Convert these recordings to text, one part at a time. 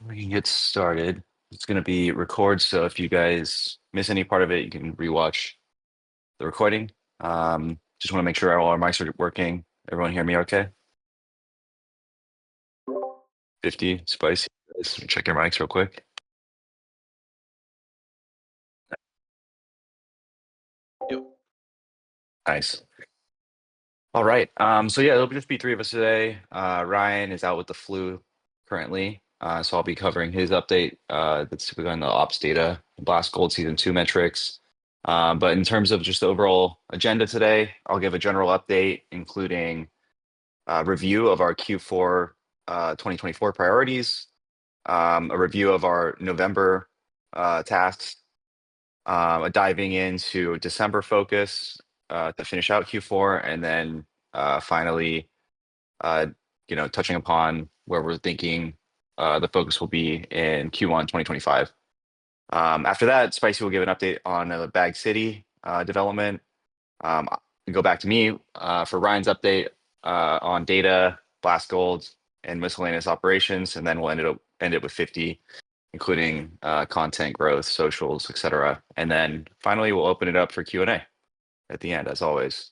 We can get started. It's going to be record, so if you guys miss any part of it, you can rewatch the recording. Just want to make sure all our mics are working. Everyone hear me okay? 50, spicy. Let's check your mics real quick. Yep. Nice. All right. So yeah, it'll just be three of us today. Ryan is out with the flu currently. So I'll be covering his update. That's typically on the ops data, Blast Gold Season 2 metrics. But in terms of just the overall agenda today, I'll give a general update, including review of our Q4 2024 priorities, a review of our November tasks, diving into December focus to finish out Q4, and then finally, uh, touching upon where we're thinking the focus will be in Q1 2025. After that, Spicy will give an update on Bag City development. Go back to me for Ryan's update on data, blast gold, and miscellaneous operations, and then we'll end it with 50, including content growth, socials, etc. And then finally, we'll open it up for Q&A at the end, as always.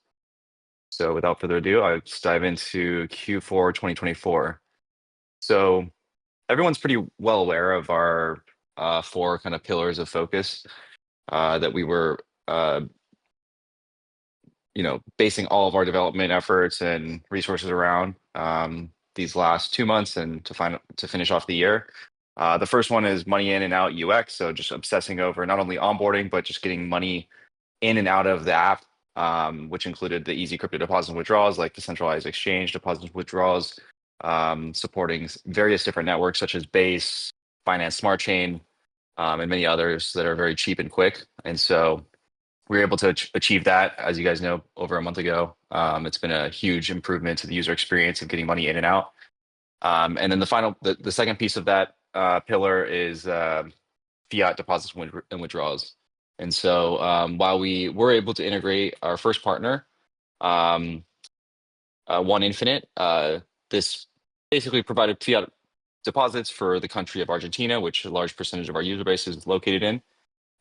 So without further ado, let's dive into Q4 2024. So everyone's pretty well aware of our four kind of pillars of focus that we were basing all of our development efforts and resources around these last 2 months and to finish off the year. The first one is money in and out UX. So just obsessing over not only onboarding, but just getting money in and out of the app, which included the easy crypto deposits and withdrawals, like decentralized exchange deposits and withdrawals, supporting various different networks such as Base, Finance Smart Chain, and many others that are very cheap and quick. And so we were able to achieve that, as you guys know, over a month ago. It's been a huge improvement to the user experience of getting money in and out. And then the second piece of that pillar is fiat deposits and withdrawals. And so while we were able to integrate our first partner, um, One Infinite, this basically provided fiat deposits for the country of Argentina, which a large percentage of our user base is located in.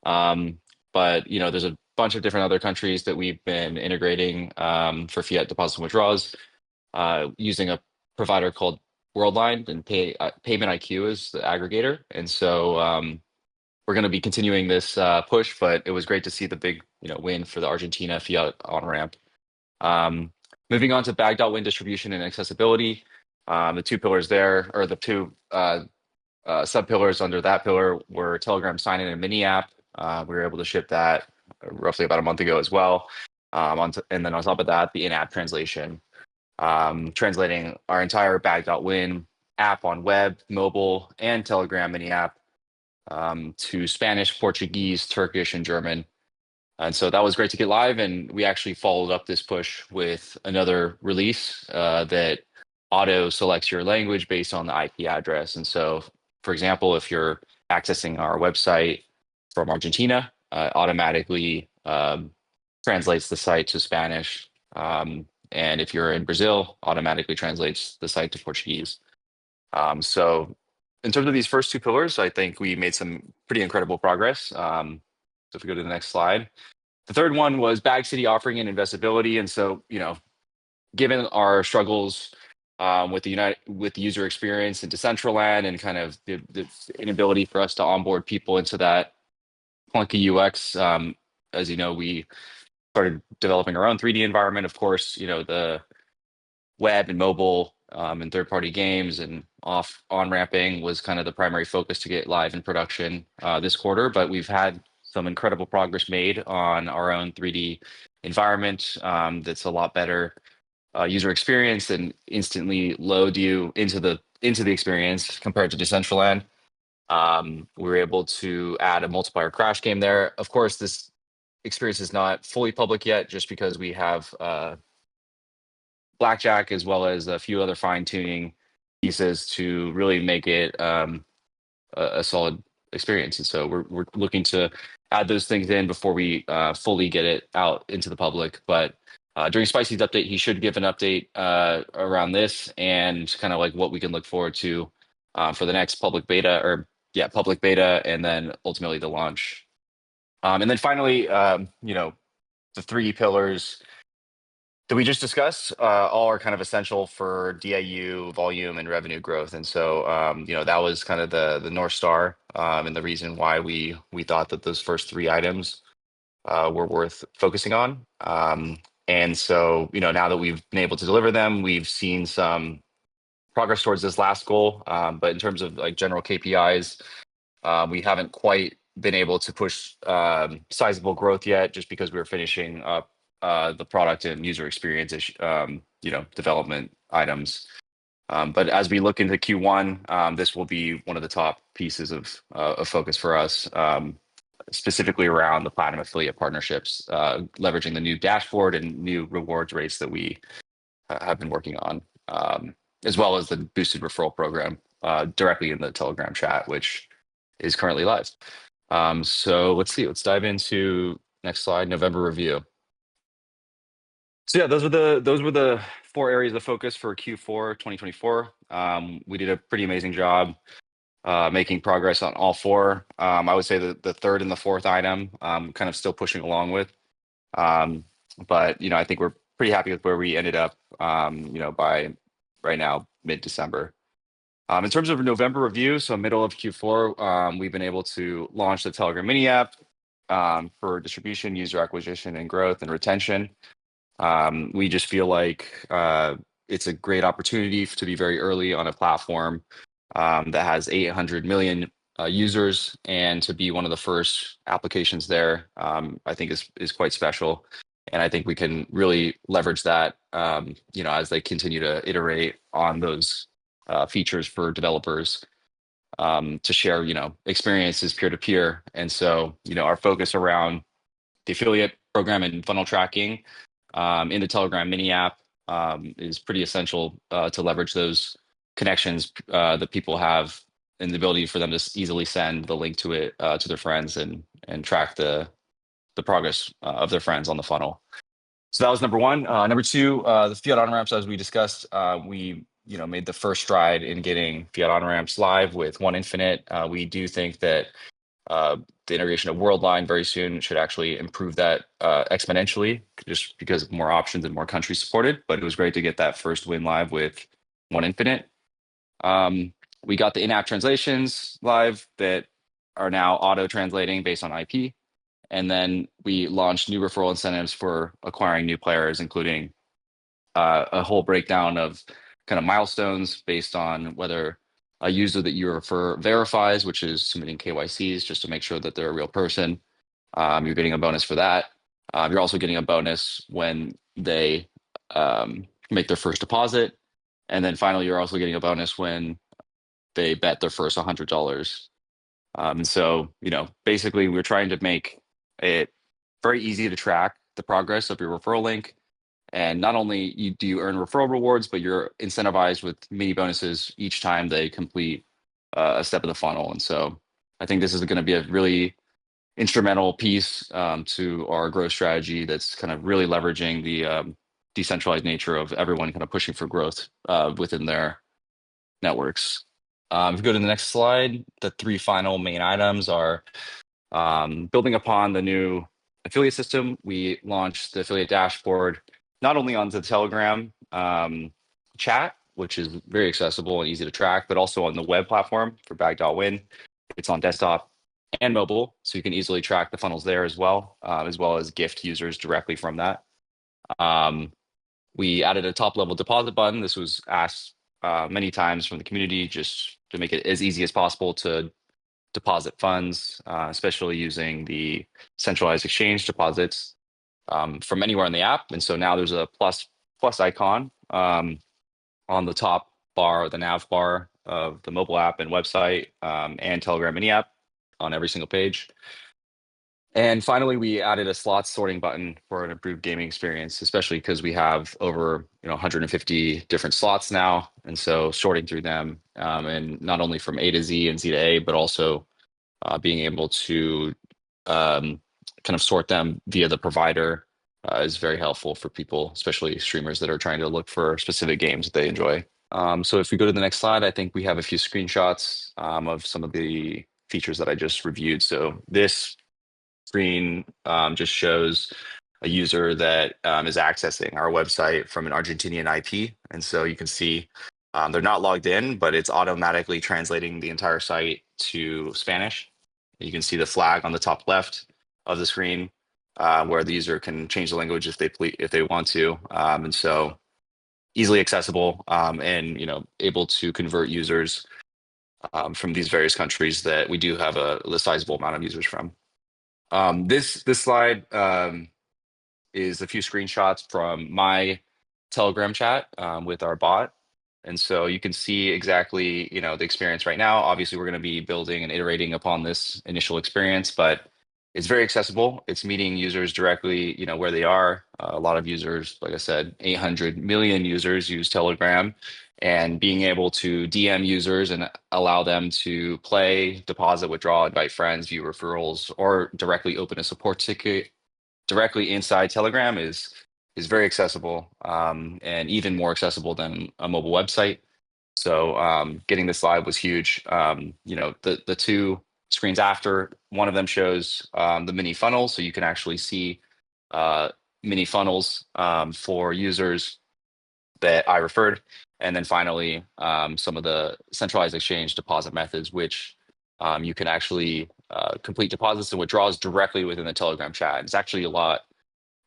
But there's a bunch of different other countries that we've been integrating for fiat deposits and withdrawals using a provider called Worldline, and Payment IQ is the aggregator. And so we're going to be continuing this push, but it was great to see the big win for the Argentina fiat on ramp. Moving on to Bag.win distribution and accessibility. The two pillars there, or the two sub pillars under that pillar, were Telegram sign-in and mini app. We were able to ship that roughly about a month ago as well. And then on top of that, the in-app translation, translating our entire Bag.win app on web, mobile, and Telegram mini app to Spanish, Portuguese, Turkish, and German. And so that was great to get live. And we actually followed up this push with another release that auto selects your language based on the IP address. And so, for example, if you're accessing our website from Argentina, automatically translates the site to Spanish. And if you're in Brazil, automatically translates the site to Portuguese. So in terms of these first two pillars, I think we made some pretty incredible progress. So if we go to the next slide. The third one was Bag City offering and investability. And so, given our struggles with the user experience in Decentraland and kind of the inability for us to onboard people into that clunky UX, as you know, we started developing our own 3D environment. Of course, the web and mobile and third-party games and on-ramping was kind of the primary focus to get live in production this quarter. But we've had some incredible progress made on our own 3D environment that's a lot better user experience and instantly load you into the experience compared to Decentraland. We were able to add a multiplayer crash game there. Of course, this experience is not fully public yet, just because we have blackjack as well as a few other fine tuning pieces to really make it a solid experience. And so we're looking to add those things in before we fully get it out into the public. But during Spicy's update, he should give an update around this and kind of like what we can look forward to for the next public beta, or yeah, public beta, and then ultimately the launch. And then finally, the three pillars that we just discussed, all are kind of essential for DAU, volume, and revenue growth. And so, that was kind of the North Star, and the reason why we thought that those first three items were worth focusing on. And so, now that we've been able to deliver them, we've seen some progress towards this last goal. But in terms of like general KPIs, we haven't quite been able to push sizable growth yet, just because we were finishing up the product and user experience development items. But as we look into Q1, this will be one of the top pieces of focus for us, specifically around the platinum affiliate partnerships, leveraging the new dashboard and new rewards rates that we have been working on, as well as the boosted referral program directly in the Telegram chat, which is currently live. So let's see, let's dive into next slide, November review. So yeah, those were the four areas of focus for Q4 2024. We did a pretty amazing job making progress on all four. I would say that the third and the fourth item, kind of still pushing along with. But I think we're pretty happy with where we ended up, by right now, mid-December. In terms of November review, so middle of Q4, we've been able to launch the Telegram mini app for distribution, user acquisition, and growth and retention. We just feel like it's a great opportunity to be very early on a platform that has 800 million users, and to be one of the first applications there, I think is quite special. And I think we can really leverage that, as they continue to iterate on those features for developers, to share, experiences peer to peer. And so, our focus around the affiliate program and funnel tracking in the Telegram mini app is pretty essential to leverage those connections that people have, and the ability for them to easily send the link to it to their friends, and track the progress of their friends on the funnel. So that was number one. Number two, the fiat on ramps, as we discussed, we made the first stride in getting fiat on ramps live with One Infinite. We do think that the integration of Worldline very soon should actually improve that exponentially, just because of more options and more countries supported. But it was great to get that first win live with One Infinite. We got the in-app translations live that are now auto-translating based on IP. And then we launched new referral incentives for acquiring new players, including a whole breakdown of kind of milestones based on whether a user that you refer verifies, which is submitting KYCs just to make sure that they're a real person. You're getting a bonus for that. You're also getting a bonus when they make their first deposit. And then finally, you're also getting a bonus when they bet their first $100. And so, basically, we're trying to make it very easy to track the progress of your referral link. And not only do you earn referral rewards, but you're incentivized with mini bonuses each time they complete a step of the funnel. And so I think this is going to be a really instrumental piece to our growth strategy, that's kind of really leveraging the decentralized nature of everyone kind of pushing for growth within their networks. If you go to the next slide, the three final main items are building upon the new affiliate system. We launched the affiliate dashboard not only on the Telegram chat, which is very accessible and easy to track, but also on the web platform for Bag.win. It's on desktop and mobile, so you can easily track the funnels there as well as gift users directly from that. We added a top-level deposit button. This was asked many times from the community, just to make it as easy as possible to deposit funds, especially using the centralized exchange deposits from anywhere in the app. And so now there's a plus icon on the top bar, the nav bar of the mobile app and website, and Telegram mini app on every single page. And finally, we added a slots sorting button for an improved gaming experience, especially because we have over 150 different slots now. And so sorting through them, and not only from A to Z and Z to A, but also being able to kind of sort them via the provider is very helpful for people, especially streamers that are trying to look for specific games that they enjoy. So if we go to the next slide, I think we have a few screenshots of some of the features that I just reviewed. So this screen just shows a user that is accessing our website from an Argentinian IP. And so you can see they're not logged in, but it's automatically translating the entire site to Spanish. You can see the flag on the top left of the screen where the user can change the language if they want to. And so easily accessible and able to convert users from these various countries that we do have a sizable amount of users from. This slide is a few screenshots from my Telegram chat with our bot. And so you can see exactly, the experience right now. Obviously, we're going to be building and iterating upon this initial experience, but it's very accessible. It's meeting users directly, where they are. A lot of users, like I said, 800 million users use Telegram, and being able to DM users and allow them to play, deposit, withdraw, invite friends, view referrals, or directly open a support ticket directly inside Telegram is very accessible and even more accessible than a mobile website. So getting this live was huge. The two screens after, one of them shows the mini funnels, so you can actually see uh, mini funnels for users that I referred. And then finally, some of the centralized exchange deposit methods, which you can actually complete deposits and withdrawals directly within the Telegram chat. It's actually a lot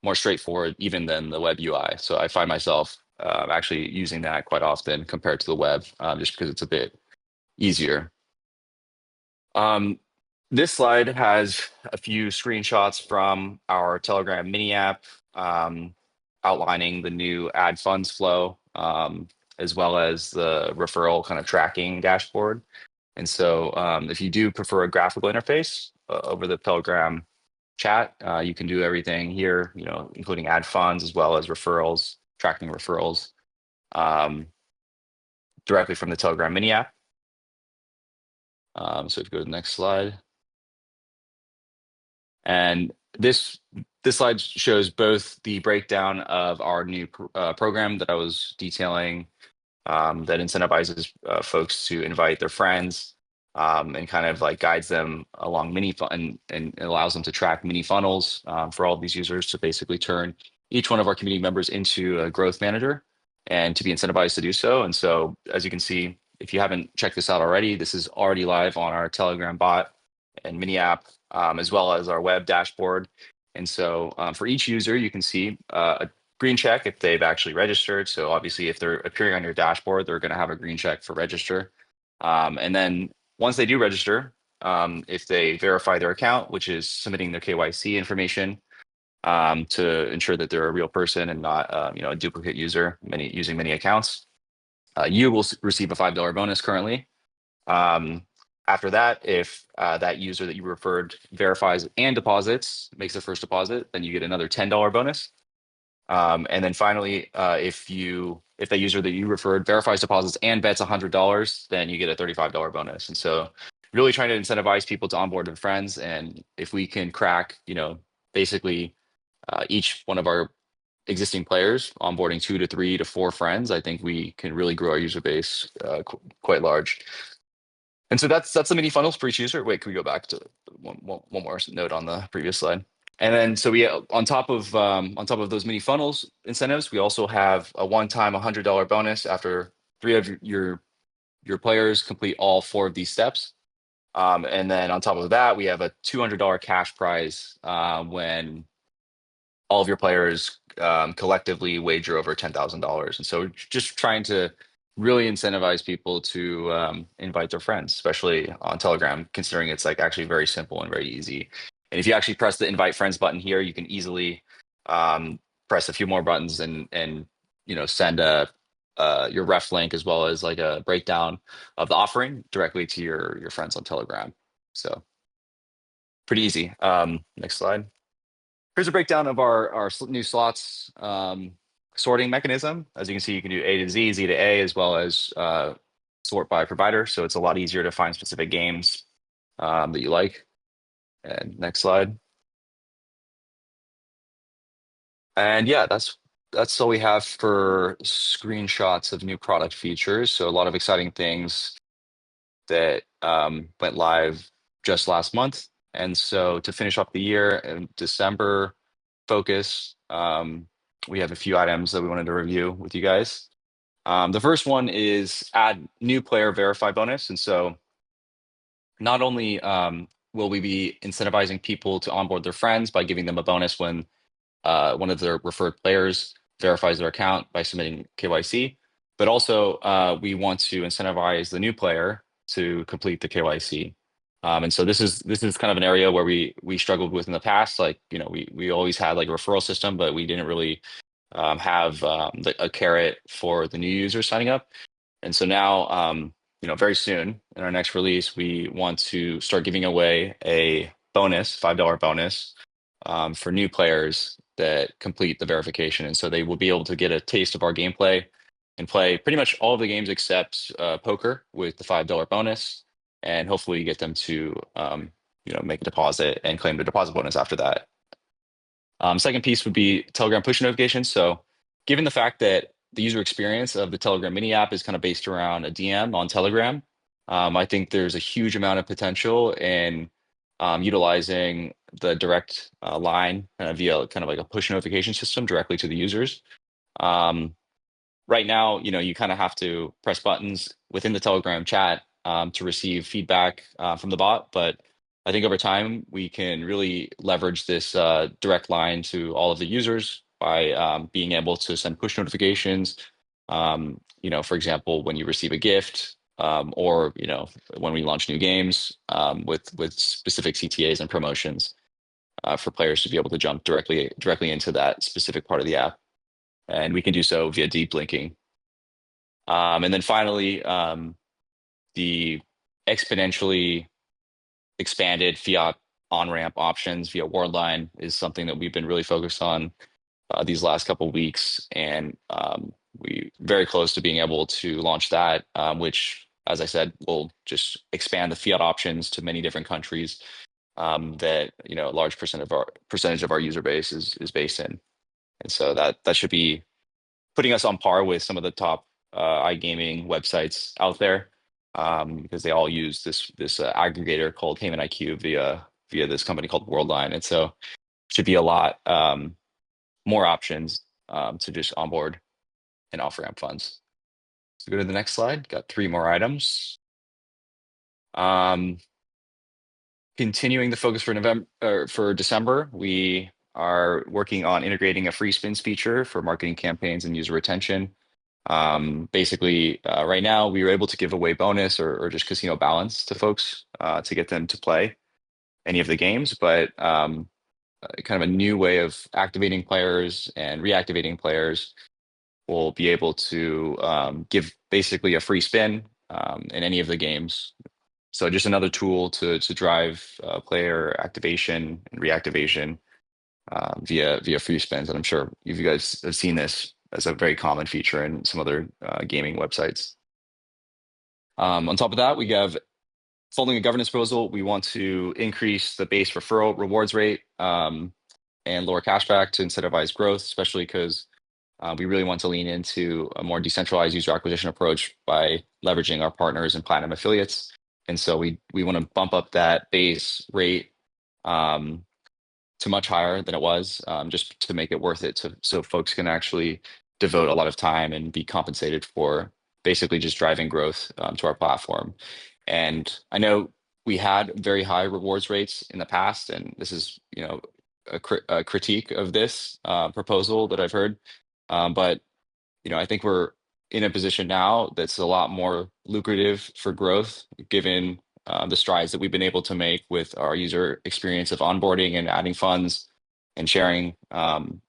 more straightforward even than the web UI. So I find myself actually using that quite often compared to the web, just because it's a bit easier. Um, this slide has a few screenshots from our Telegram mini app outlining the new add funds flow, as well as the referral kind of tracking dashboard. And so if you do prefer a graphical interface over the Telegram chat, you can do everything here, including add funds as well as referrals, tracking referrals um, directly from the Telegram mini app. So if you go to the next slide. And this slide shows both the breakdown of our new program that I was detailing that incentivizes folks to invite their friends and kind of like guides them along and allows them to track mini funnels for all of these users to basically turn each one of our community members into a growth manager and to be incentivized to do so. And so, as you can see, if you haven't checked this out already, this is already live on our Telegram bot and mini app, as well as our web dashboard. And so for each user, you can see a green check if they've actually registered. So obviously, if they're appearing on your dashboard, they're going to have a green check for register. And then once they do register, if they verify their account, which is submitting their KYC information to ensure that they're a real person and not a duplicate user, using many accounts, you will receive a $5 bonus currently. After that, if that user that you referred verifies and deposits, makes their first deposit, then you get another $10 bonus. And then finally, if that user that you referred verifies deposits and bets $100, then you get a $35 bonus. And so really trying to incentivize people to onboard their friends. And if we can crack, basically each one of our existing players onboarding 2 to 3 to 4 friends, I think we can really grow our user base quite large. And so that's the mini funnels for each user. Wait, can we go back to one more note on the previous slide? And then so we on top of those mini funnels incentives, we also have a one-time $100 bonus after 3 of your players complete all 4 of these steps. And then on top of that, we have a $200 cash prize when all of your players collectively wager over $10,000. And so just trying to really incentivize people to invite their friends, especially on Telegram, considering it's like actually very simple and very easy. And if you actually press the invite friends button here, you can easily press a few more buttons and send your ref link as well as like a breakdown of the offering directly to your friends on Telegram. So pretty easy. Next slide. Here's a breakdown of our new slots sorting mechanism. As you can see, you can do A to Z, Z to A, as well as sort by provider. So it's a lot easier to find specific games that you like. And next slide. And yeah, that's that's all we have for screenshots of new product features. So a lot of exciting things that went live just last month. And so to finish off the year in December focus, we have a few items that we wanted to review with you guys. The first one is add new player verify bonus. And so not only will we be incentivizing people to onboard their friends by giving them a bonus when one of their referred players verifies their account by submitting KYC, but also we want to incentivize the new player to complete the KYC. And so this is kind of an area where we struggled with in the past. Like, we always had like a referral system, but we didn't really have a carrot for the new users signing up. And so now, very soon in our next release, we want to start giving away a bonus, $5 bonus, for new players that complete the verification. And so they will be able to get a taste of our gameplay and play pretty much all of the games except poker with the $5 bonus. And hopefully get them to, make a deposit and claim the deposit bonus after that. Second piece would be Telegram push notifications. So given the fact that the user experience of the Telegram mini app is kind of based around a DM on Telegram, I think there's a huge amount of potential in utilizing the direct line via kind of like a push notification system directly to the users. Um, right now, you kind of have to press buttons within the Telegram chat to receive feedback from the bot. But I think over time, we can really leverage this direct line to all of the users by being able to send push notifications. For example, when you receive a gift, or when we launch new games with specific CTAs and promotions for players to be able to jump directly into that specific part of the app. And we can do so via deep linking. And then finally, the exponentially expanded fiat on-ramp options via Worldline is something that we've been really focused on these last couple of weeks, and we very close to being able to launch that, which, as I said, will just expand the fiat options to many different countries that a large percentage of our user base is based in, and so that should be putting us on par with some of the top iGaming websites out there, because they all use this aggregator called Payment IQ via this company called Worldline, and so should be a lot more options to just onboard and off ramp funds. So go to the next slide. Got three more items. Continuing the focus for November or for December, we are working on integrating a free spins feature for marketing campaigns and user retention. Basically, right now we were able to give away bonus or just casino balance to folks to get them to play any of the games, but kind of a new way of activating players and reactivating players. Will be able to give basically a free spin in any of the games. So just another tool to drive player activation and reactivation via free spins. And I'm sure you guys have seen this as a very common feature in some other gaming websites. On top of that, we have folding a governance proposal. We want to increase the base referral rewards rate and lower cashback to incentivize growth, especially because we really want to lean into a more decentralized user acquisition approach by leveraging our partners and platinum affiliates. And so we want to bump up that base rate to much higher than it was, just to make it worth it, so folks can actually devote a lot of time and be compensated for basically just driving growth to our platform. And I know we had very high rewards rates in the past, and this is a critique of this proposal that I've heard. But I think we're in a position now that's a lot more lucrative for growth, given the strides that we've been able to make with our user experience of onboarding and adding funds and sharing. And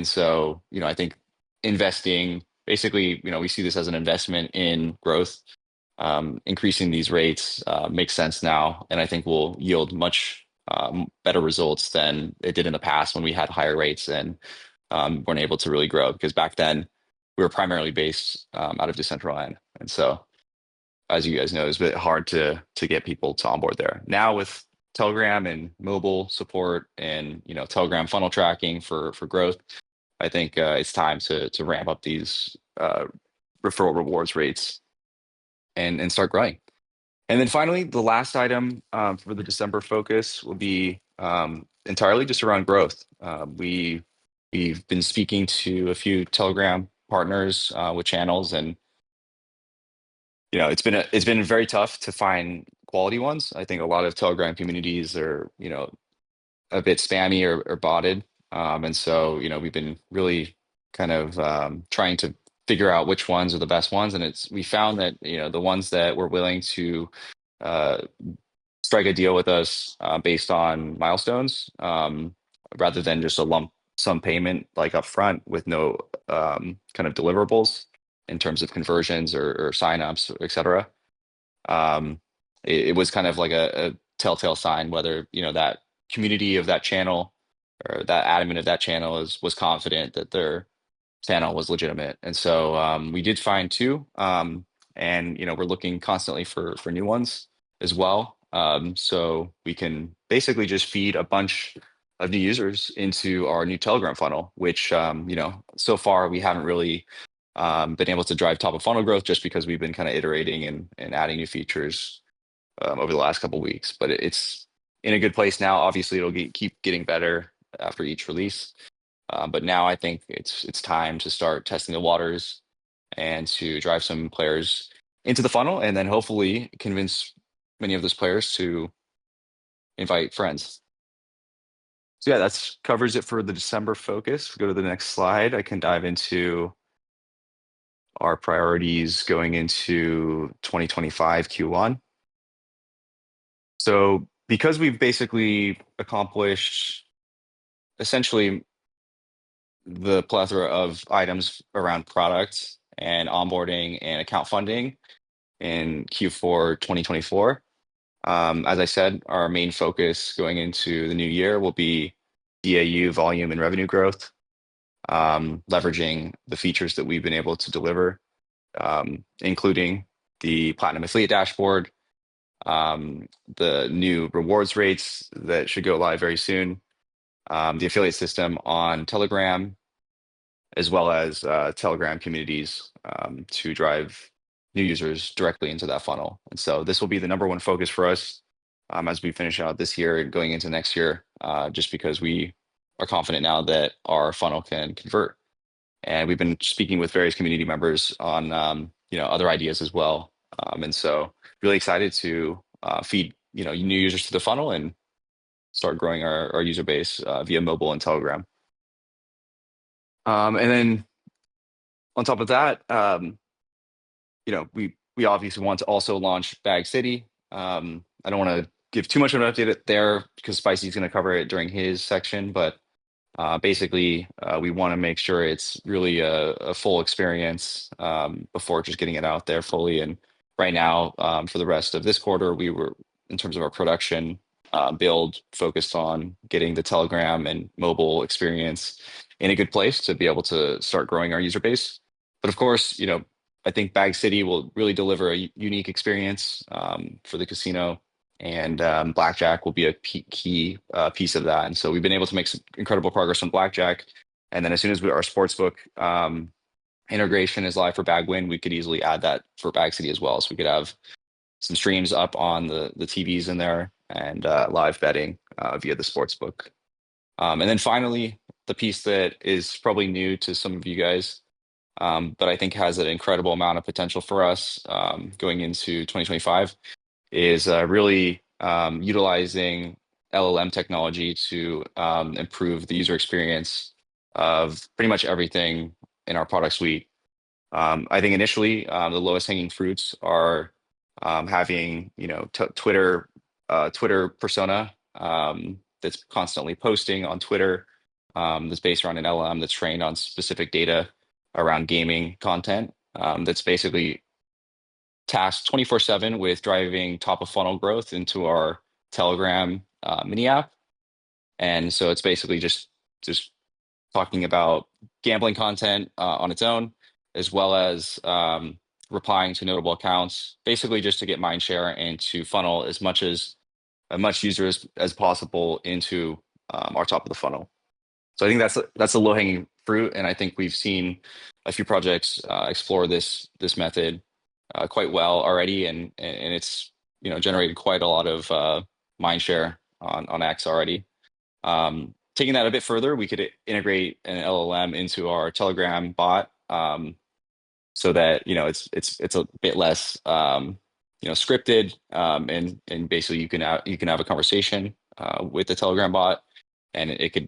so, I think investing, basically, we see this as an investment in growth. Increasing these rates makes sense now, and I think will yield much better results than it did in the past when we had higher rates and weren't able to really grow, because back then we were primarily based out of Decentraland. And so, as you guys know, it's a bit hard to get people to onboard there. Now with Telegram and mobile support and Telegram funnel tracking for growth, I think it's time to ramp up these referral rewards rates and start growing. And then finally, the last item for the December focus will be entirely just around growth. We've been speaking to a few Telegram partners with channels, and it's been very tough to find quality ones. I think a lot of Telegram communities are a bit spammy or botted, and so we've been really kind of trying to figure out which ones are the best ones, and we found that the ones that were willing to uh, strike a deal with us based on milestones rather than just a lump sum payment like upfront with no kind of deliverables in terms of conversions or signups, et cetera. Um, it was kind of like a telltale sign whether that community of that channel or that admin of that channel was confident that their channel was legitimate. And so we did find two, and we're looking constantly for new ones as well. So we can basically just feed a bunch of new users into our new Telegram funnel, which so far we haven't really been able to drive top of funnel growth just because we've been kind of iterating and adding new features over the last couple weeks. But it's in a good place now. Obviously, it'll keep getting better after each release. But now I think it's time to start testing the waters and to drive some players into the funnel, and then hopefully convince many of those players to invite friends. So yeah, that's covers it for the December focus. Go to the next slide. I can dive into our priorities going into 2025 Q1. So because we've basically accomplished essentially the plethora of items around products and onboarding and account funding in Q4 2024. As I said, our main focus going into the new year will be DAU volume and revenue growth, leveraging the features that we've been able to deliver, including the Platinum Affiliate Dashboard, the new rewards rates that should go live very soon, the affiliate system on Telegram, as well as Telegram communities to drive new users directly into that funnel. And so this will be the number one focus for us as we finish out this year and going into next year, just because we are confident now that our funnel can convert. And we've been speaking with various community members on other ideas as well. And so really excited to feed new users to the funnel and start growing our user base via mobile and Telegram. And then on top of that, we obviously want to also launch Bag City. I don't want to give too much of an update there because Spicy's going to cover it during his section, but basically, we want to make sure it's really a full experience before just getting it out there fully. And right now, for the rest of this quarter, we were, in terms of our production build, focused on getting the Telegram and mobile experience in a good place to be able to start growing our user base. But of course, I think Bag City will really deliver a unique experience for the casino, and blackjack will be a key piece of that. And so we've been able to make some incredible progress on blackjack. And then as soon as our sportsbook integration is live for Bag.win, we could easily add that for Bag City as well. So we could have some streams up on the TVs in there and live betting via the sportsbook. And then finally, the piece that is probably new to some of you guys, but I think has an incredible amount of potential for us going into 2025 is really utilizing LLM technology to improve the user experience of pretty much everything in our product suite. I think initially the lowest hanging fruits are having Twitter persona that's constantly posting on Twitter, that's based around an LLM that's trained on specific data around gaming content, that's basically tasked 24/7 with driving top of funnel growth into our Telegram mini app. And so it's basically just talking about gambling content on its own, as well as replying to notable accounts, basically just to get mind share and to funnel as much users as possible into our top of the funnel. So I think that's a low hanging fruit, and I think we've seen a few projects explore this method quite well already, and it's generated quite a lot of mind share on X already. Taking that a bit further, we could integrate an LLM into our Telegram bot, so that it's a bit less scripted, and basically you can have a conversation with the Telegram bot, and it could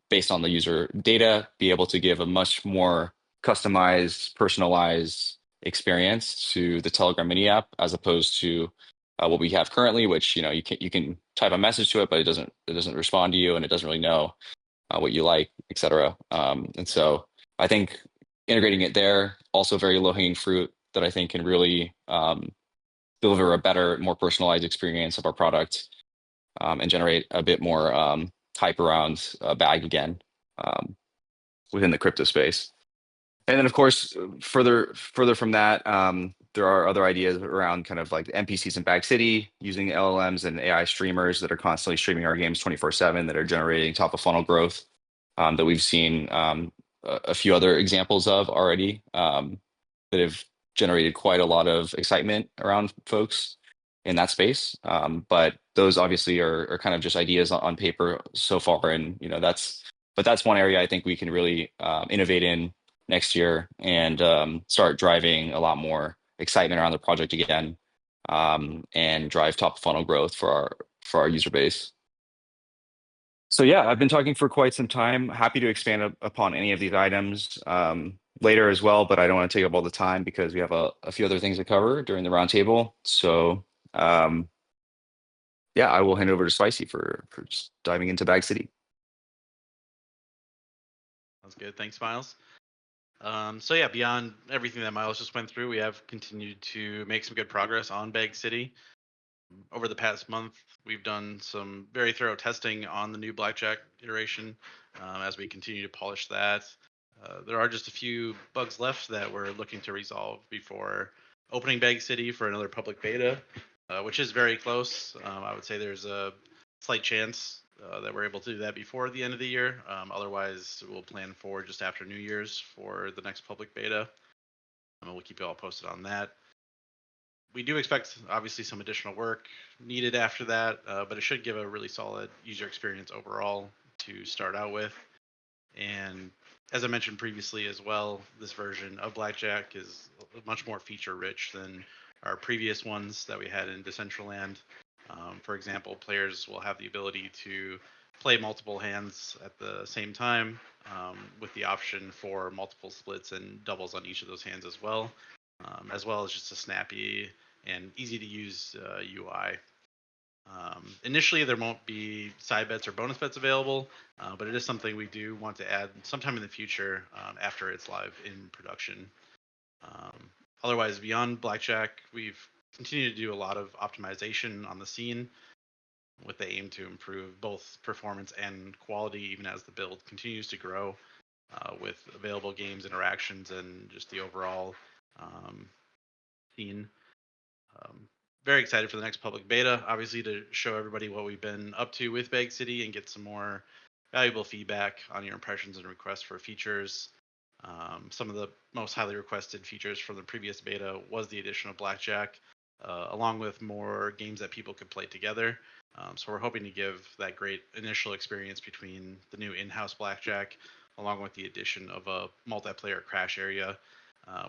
based on the user data be able to give a much more customized, personalized experience to the Telegram mini app, as opposed to what we have currently, which you can type a message to it, but it doesn't respond to you, and it doesn't really know what you like, etc. And so I think integrating it there, also very low-hanging fruit that I think can really deliver a better, more personalized experience of our product, and generate a bit more hype around Bag again, um, within the crypto space. And then, of course, further from that, there are other ideas around kind of like NPCs in Bag City, using LLMs and AI streamers that are constantly streaming our games 24/7, that are generating top of funnel growth, that we've seen a few other examples of already, that have generated quite a lot of excitement around folks in that space. But those obviously are kind of just ideas on paper so far, and that's one area I think we can really innovate in next year, and start driving a lot more excitement around the project again, and drive top funnel growth for our user base. So yeah, I've been talking for quite some time. Happy to expand upon any of these items later as well, but I don't want to take up all the time because we have a few other things to cover during the roundtable. So um, yeah, I will hand over to Spicy for just diving into Bag City. Sounds good. Thanks, Miles. So yeah, beyond everything that Miles just went through, we have continued to make some good progress on Bag City. Over the past month, we've done some very thorough testing on the new Blackjack iteration, as we continue to polish that. There are just a few bugs left that we're looking to resolve before opening Bag City for another public beta, which is very close. I would say there's a slight chance that we're able to do that before the end of the year. Otherwise, we'll plan for just after New Year's for the next public beta. We'll keep you all posted on that. We do expect obviously some additional work needed after that, but it should give a really solid user experience overall to start out with. And as I mentioned previously as well, this version of Blackjack is much more feature rich than our previous ones that we had in Decentraland. For example, players will have the ability to play multiple hands at the same time, with the option for multiple splits and doubles on each of those hands as well as just a snappy and easy to use UI. Initially, there won't be side bets or bonus bets available, but it is something we do want to add sometime in the future, after it's live in production. Um, Otherwise, beyond Blackjack, we've continued to do a lot of optimization on the scene with the aim to improve both performance and quality, even as the build continues to grow, with available games, interactions, and just the overall um, scene. Um, Very excited for the next public beta, obviously, to show everybody what we've been up to with Bag City and get some more valuable feedback on your impressions and requests for features. Some of the most highly requested features from the previous beta was the addition of Blackjack, along with more games that people could play together. So we're hoping to give that great initial experience between the new in-house Blackjack, along with the addition of a multiplayer crash area,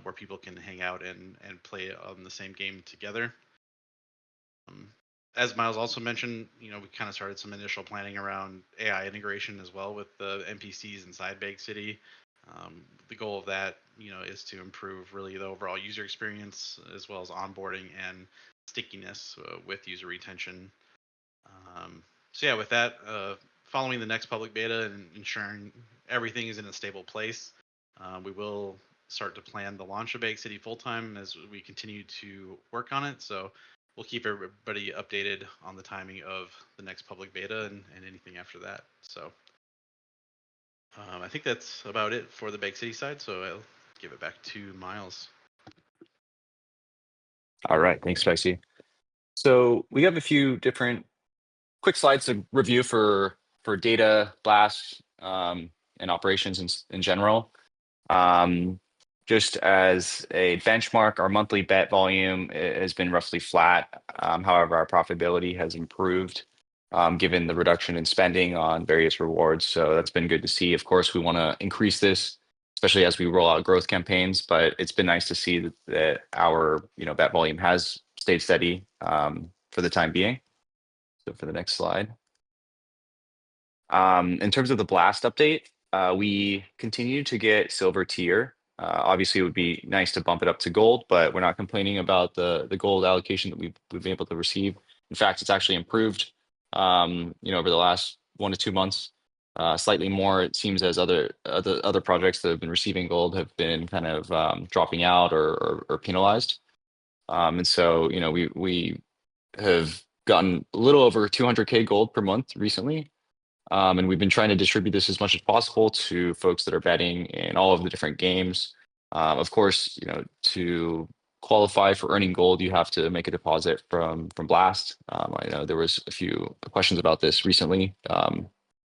where people can hang out and play on the same game together. Um, as Miles also mentioned, we kind of started some initial planning around AI integration as well with the NPCs inside Bag City. The goal of that, is to improve really the overall user experience as well as onboarding and stickiness with user retention. So yeah, with that, following the next public beta and ensuring everything is in a stable place, we will start to plan the launch of Bag City full time as we continue to work on it. So we'll keep everybody updated on the timing of the next public beta and anything after that. So I think that's about it for the Bag City side. So I'll give it back to Miles. All right, thanks, Spicy. So we have a few different quick slides to review for data blast. and operations in general. Um, just as a benchmark, our monthly bet volume has been roughly flat. However, our profitability has improved given the reduction in spending on various rewards. So that's been good to see. Of course, we want to increase this, especially as we roll out growth campaigns. But it's been nice to see that our bet volume has stayed steady for the time being. So for the next slide. In terms of the Blast update, we continue to get silver tier. Obviously, it would be nice to bump it up to gold, but we're not complaining about the gold allocation that we've been able to receive. In fact, it's actually improved, over the last 1 to 2 months, slightly more. It seems as other projects that have been receiving gold have been kind of dropping out or penalized. And so, we have gotten a little over 200K gold per month recently. And we've been trying to distribute this as much as possible to folks that are betting in all of the different games. Of course, to qualify for earning gold, you have to make a deposit from Blast. I know there was a few questions about this recently.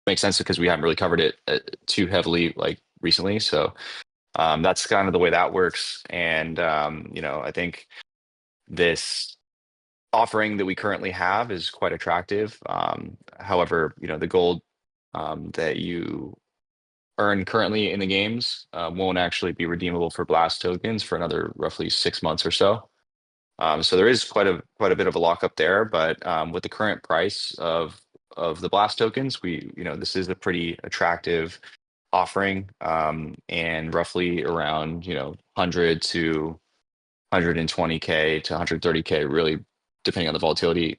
Makes sense because we haven't really covered it too heavily like recently. So that's kind of the way that works. And I think this offering that we currently have is quite attractive. However, the gold that you earn currently in the games won't actually be redeemable for Blast tokens for another roughly 6 months or so. So there is quite a bit of a lockup there, but with the current price of the Blast tokens, this is a pretty attractive offering, and roughly around 100 to 120K to 130K, really depending on the volatility,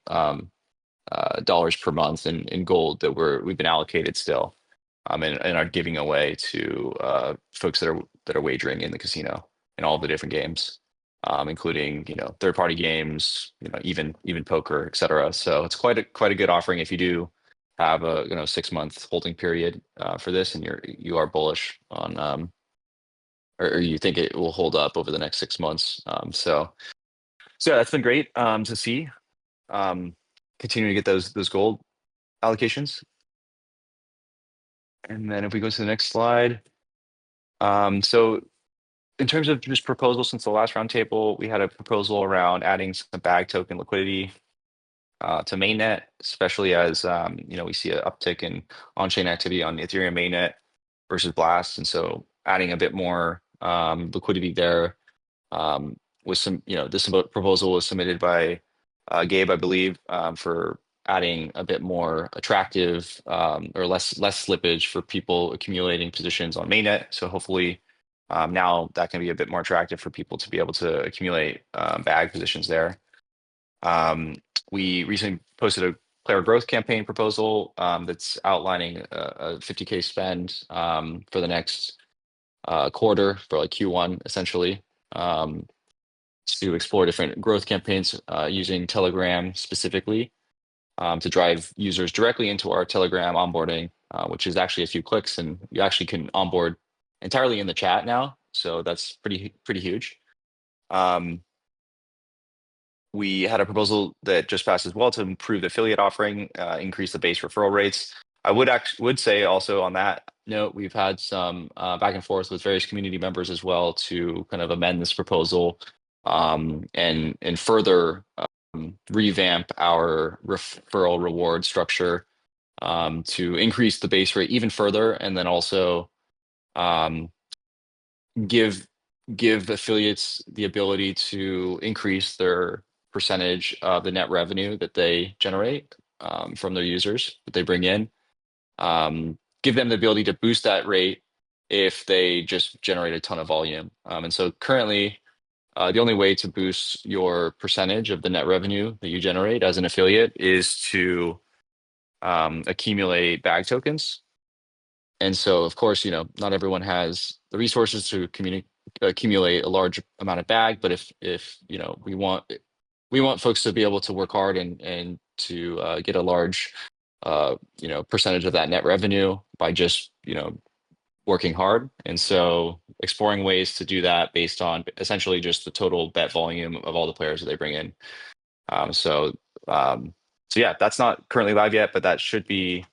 dollars per month in gold that we've been allocated still, and are giving away to folks that are wagering in the casino in all the different games, including third party games, even poker, etc. So it's quite a good offering if you do have a 6 month holding period for this, and you are bullish on or you think it will hold up over the next 6 months. So yeah, that's been great to see. Um, Continue to get those gold allocations. And then if we go to the next slide, so in terms of just proposals since the last roundtable, we had a proposal around adding some bag token liquidity to mainnet, especially as we see an uptick in on-chain activity on Ethereum mainnet versus Blast, and so adding a bit more liquidity there. With some, this proposal was submitted by Gabe, I believe, for adding a bit more attractive or less slippage for people accumulating positions on mainnet. So hopefully now that can be a bit more attractive for people to be able to accumulate bag positions there. We recently posted a player growth campaign proposal that's outlining a 50K spend for the next quarter for like Q1 essentially. To explore different growth campaigns using Telegram specifically to drive users directly into our Telegram onboarding, which is actually a few clicks, and you actually can onboard entirely in the chat now. So that's pretty huge. We had a proposal that just passed as well to improve the affiliate offering, increase the base referral rates. I would say also on that note, we've had some back and forth with various community members as well to kind of amend this proposal and further revamp our referral reward structure to increase the base rate even further, and then also um, give affiliates the ability to increase their percentage of the net revenue that they generate from their users that they bring in. Give them the ability to boost that rate if they just generate a ton of volume. And so currently, the only way to boost your percentage of the net revenue that you generate as an affiliate is to accumulate bag tokens. And so, of course, not everyone has the resources to accumulate a large amount of bag. But if we want folks to be able to work hard and to get a large percentage of that net revenue by just working hard. And so exploring ways to do that based on essentially just the total bet volume of all the players that they bring in. Um, so um, so yeah, that's not currently live yet, but that should be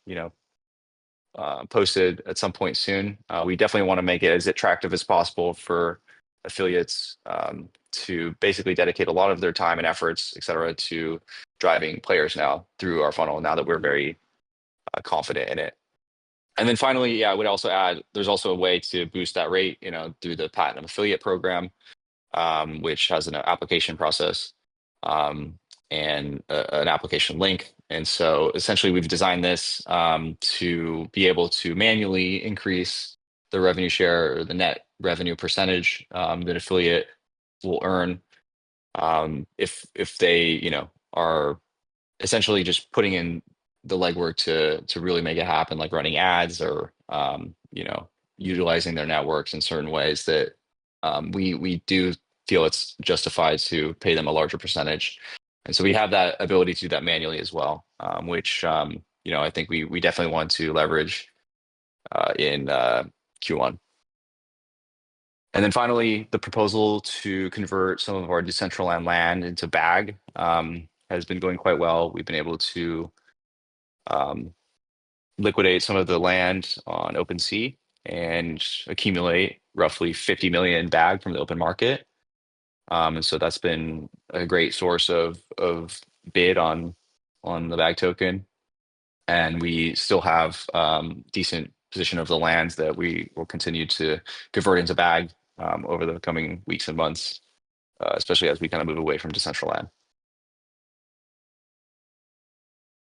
posted at some point soon. We definitely want to make it as attractive as possible for affiliates to basically dedicate a lot of their time and efforts, et cetera, to driving players now through our funnel now that we're very confident in it. And then finally, yeah, I would also add there's also a way to boost that rate, through the Platinum Affiliate Program, which has an application process um, and an application link. And so essentially, we've designed this to be able to manually increase the revenue share or the net revenue percentage that affiliate will earn if they, are essentially just putting in the legwork to really make it happen, like running ads or utilizing their networks in certain ways that we do feel it's justified to pay them a larger percentage. And so we have that ability to do that manually as well, which I think we definitely want to leverage in Q1. And then finally, the proposal to convert some of our Decentraland land into Bag has been going quite well. We've been able to um, liquidate some of the land on OpenSea and accumulate roughly 50 million Bag from the open market. And so that's been a great source of bid on the Bag token. And we still have decent position of the lands that we will continue to convert into Bag over the coming weeks and months, especially as we kind of move away from Decentraland.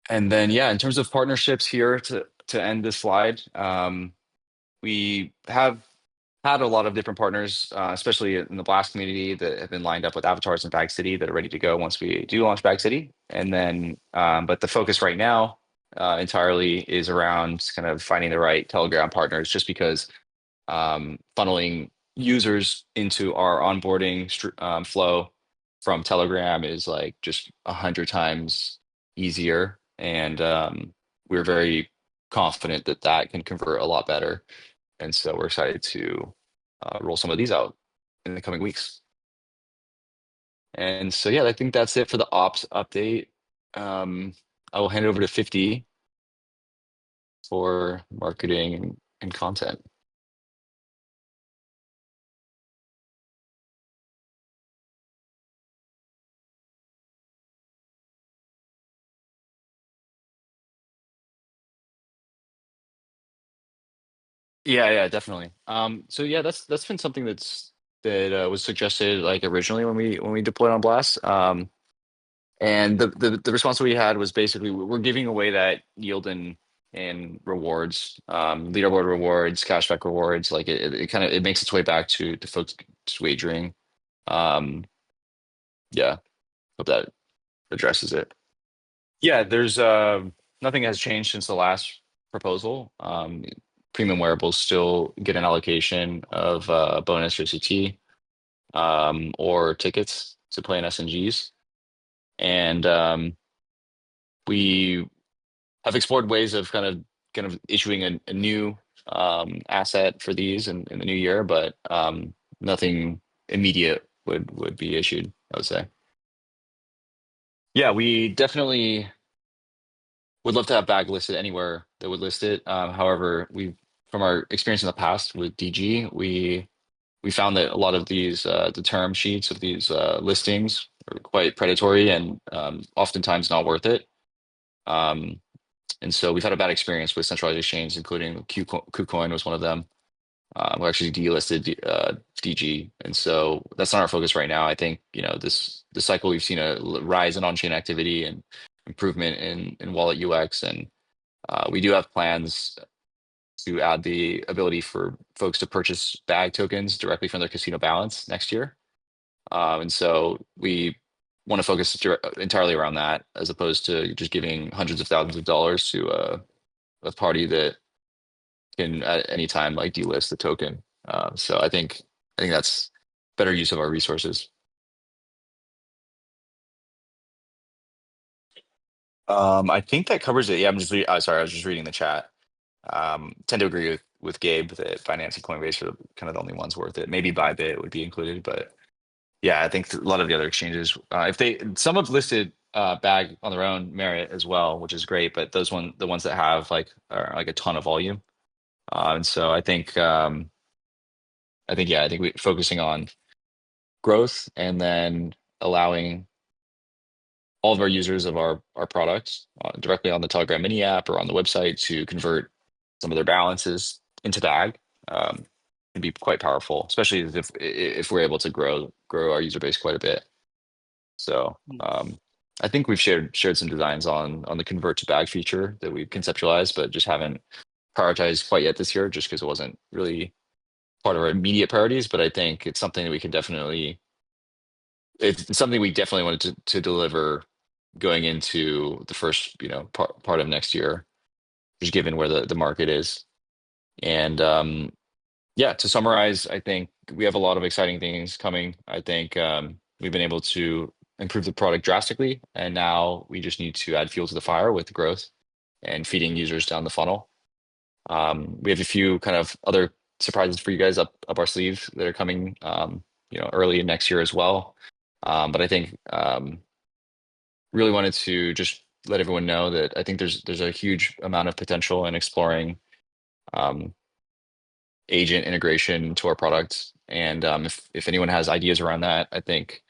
And then, yeah, in terms of partnerships here to end this slide, we have had a lot of different partners, especially in the Blast community, that have been lined up with avatars in Bag City that are ready to go once we do launch Bag City. And then, but the focus right now entirely is around kind of finding the right Telegram partners, just because funneling users into our onboarding flow from Telegram is like just 100 times easier, and we're very confident that that can convert a lot better. And so we're excited to roll some of these out in the coming weeks. And so, yeah, I think that's it for the ops update. I will hand it over to 50 for marketing and content. Yeah, definitely. So yeah, that's been something that was suggested like originally when we deployed on Blast. And the response we had was basically we're giving away that yield and rewards, leaderboard rewards, cashback rewards. Like it kind of it makes its way back to folks just wagering. Um, yeah, hope that addresses it. Yeah, there's nothing has changed since the last proposal. Premium wearables still get an allocation of bonus or CT or tickets to play in SNGs. And we have explored ways of kind of issuing a new asset for these in the new year, but nothing immediate would be issued, I would say. Yeah, we definitely would love to have Bag listed anywhere that would list it. However, we from our experience in the past with DG, we found that a lot of these the term sheets of these listings are quite predatory and oftentimes not worth it. Um, and so we've had a bad experience with centralized exchanges, including KuCoin was one of them. We actually delisted DG, and so that's not our focus right now. I think this cycle we've seen a rise in on-chain activity and improvement in wallet UX, and we do have plans to add the ability for folks to purchase Bag tokens directly from their casino balance next year. And so we want to focus entirely around that, as opposed to just giving hundreds of thousands of dollars to a party that can at any time like delist the token. So I think that's better use of our resources. I think that covers it. Yeah, sorry, I was just reading the chat. Tend to agree with Gabe that Binance and Coinbase are kind of the only ones worth it. Maybe Bybit would be included, but yeah, I think a lot of the other exchanges, if they some have listed Bag on their own merit as well, which is great. But the ones that have like are like a ton of volume. And so I think we focusing on growth and then allowing all of our users of our products directly on the Telegram mini app or on the website to convert some of their balances into Bag can be quite powerful, especially if we're able to grow our user base quite a bit. So I think we've shared some designs on the convert to Bag feature that we've conceptualized, but just haven't prioritized quite yet this year, just because it wasn't really part of our immediate priorities. But I think it's something that we can definitely it's something we definitely wanted to deliver going into the first, part of next year, just given where the market is. And yeah, to summarize, I think we have a lot of exciting things coming. I think we've been able to improve the product drastically, and now we just need to add fuel to the fire with growth and feeding users down the funnel. We have a few kind of other surprises for you guys up our sleeve that are coming, early next year as well. But I think really wanted to just let everyone know that I think there's a huge amount of potential in exploring um, agent integration to our products. And if anyone has ideas around that, I think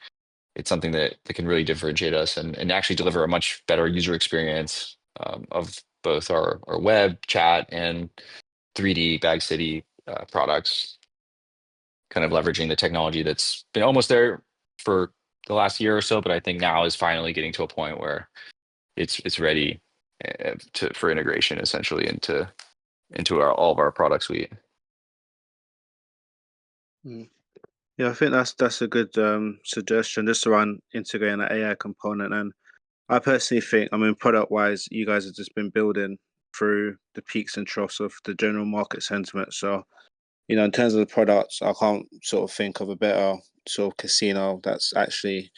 it's something that can really differentiate us and actually deliver a much better user experience of both our web chat and 3D Bag City products, kind of leveraging the technology that's been almost there for the last year or so, but I think now is finally getting to a point where it's ready for integration essentially into all of our product suite. Mm. Yeah, I think that's a good suggestion just around integrating an AI component. And I personally think, I mean, product wise, you guys have just been building through the peaks and troughs of the general market sentiment. So, in terms of the products, I can't sort of think of a better sort of casino that's actually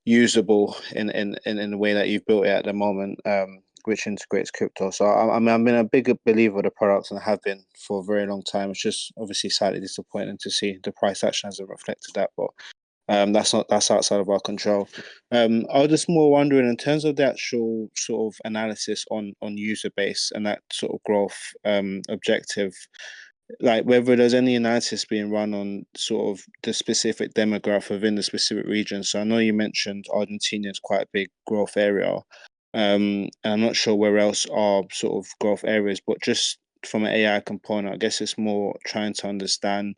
usable in the way that you've built it at the moment, which integrates crypto. So I'm been a big believer of the products and have been for a very long time. It's just obviously slightly disappointing to see the price action hasn't reflected that, but that's outside of our control. I was just more wondering in terms of the actual sort of analysis on user base and that sort of growth objective, like whether there's any analysis being run on sort of the specific demographic within the specific region. So I know you mentioned Argentina is quite a big growth area, and I'm not sure where else are sort of growth areas, but just from an AI component, I guess it's more trying to understand,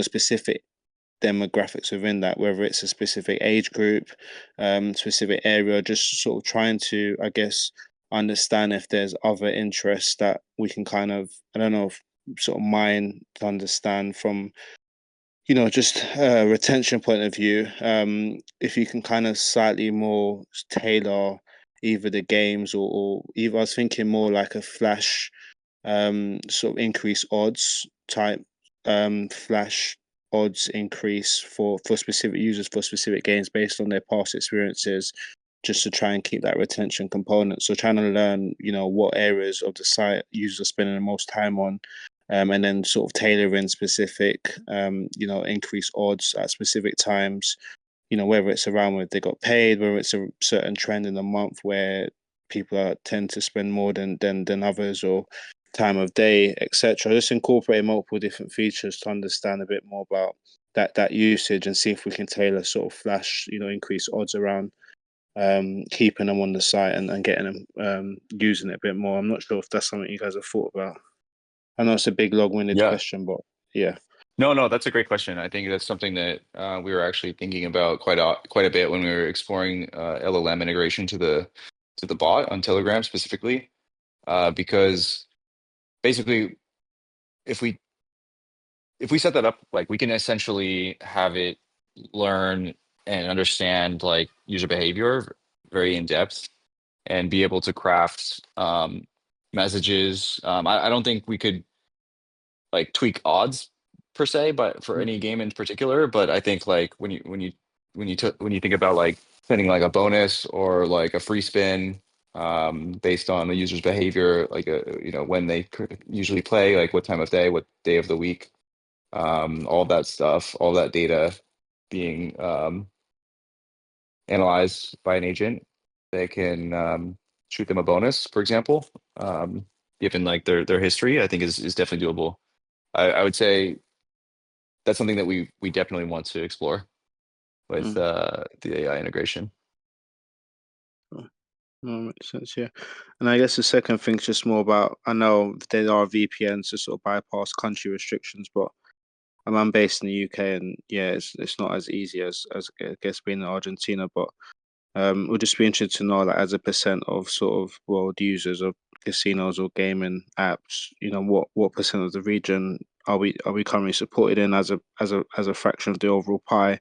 specific demographics within that, whether it's a specific age group, specific area, just sort of trying to, I guess, understand if there's other interests that we can kind of, I don't know, sort of mine to understand from, just a retention point of view. If you can kind of slightly more tailor either the games or either I was thinking more like a flash sort of increase odds type flash odds increase for specific users for specific games based on their past experiences, just to try and keep that retention component. So trying to learn, what areas of the site users are spending the most time on, and then sort of tailoring specific, increase odds at specific times. Whether it's around where they got paid, whether it's a certain trend in the month where people tend to spend more than others, or time of day, etc. Just incorporating multiple different features to understand a bit more about that usage and see if we can tailor sort of flash, increase odds around keeping them on the site and getting them using it a bit more. I'm not sure if that's something you guys have thought about. I know it's a big long-winded Yeah. question, but yeah. No, that's a great question. I think that's something that we were actually thinking about quite a bit when we were exploring LLM integration to the bot on Telegram specifically, because basically if we if we set that up, like we can essentially have it learn and understand like user behavior very in depth and be able to craft messages. I don't think we could like tweak odds per se, but for any game in particular. But I think like when you think about like sending like a bonus or like a free spin based on the user's behavior, like when they usually play, like what time of day, what day of the week, all that stuff, all that data being analyzed by an agent. they can shoot them a bonus, for example. Given like their history, I think is definitely doable. I would say that's something that we definitely want to explore with the AI integration. Makes sense, yeah. And I guess the second thing's just more about, I know there are VPNs to sort of bypass country restrictions, but I'm based in the UK, and yeah, it's not as easy as I guess being in Argentina. But we'll just be interested to know that as a percent of sort of world users of casinos or gaming apps, what percent of the region are we currently supported in as a fraction of the overall pie?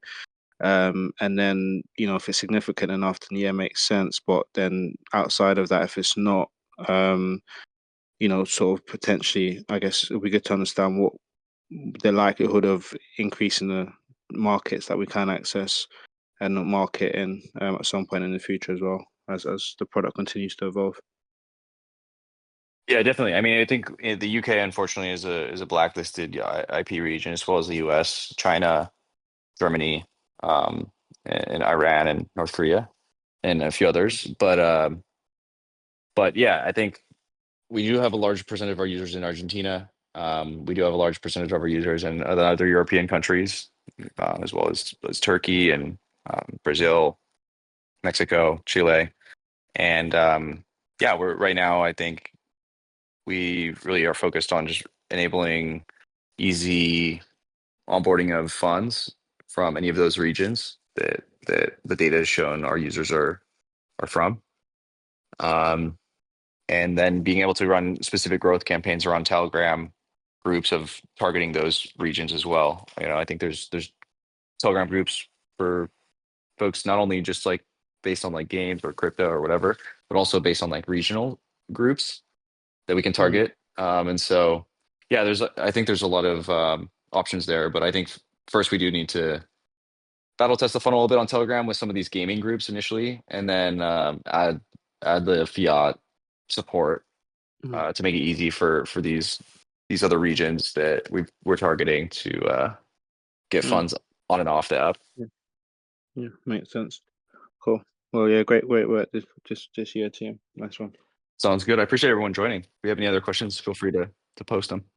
And then, if it's significant enough, then yeah, it makes sense. But then outside of that, if it's not, sort of potentially, I guess it'll be good to understand what the likelihood of increasing the markets that we can access and not market in at some point in the future as well, as the product continues to evolve. Yeah, definitely. I mean, I think the UK unfortunately is a blacklisted IP region, as well as the US, China, Germany, and Iran and North Korea, and a few others. But yeah, I think we do have a large percentage of our users in Argentina. We do have a large percentage of our users in other European countries, as well as Turkey and Brazil, Mexico, Chile, and yeah, we're right now. I think we really are focused on just enabling easy onboarding of funds from any of those regions that the data has shown our users are from. And then being able to run specific growth campaigns around Telegram groups of targeting those regions as well. I think there's Telegram groups for folks not only just like based on like games or crypto or whatever, but also based on like regional groups that we can Mm, target. And so, yeah, I think there's a lot of options there, but I think first we do need to battle test the funnel a bit on Telegram with some of these gaming groups initially, and then add the fiat support mm, to make it easy for these other regions that we're targeting to get mm. funds on and off the app. Yeah, yeah, makes sense. Cool. Well, yeah, great work this year, team. Nice one. Sounds good. I appreciate everyone joining. If you have any other questions, feel free to post them.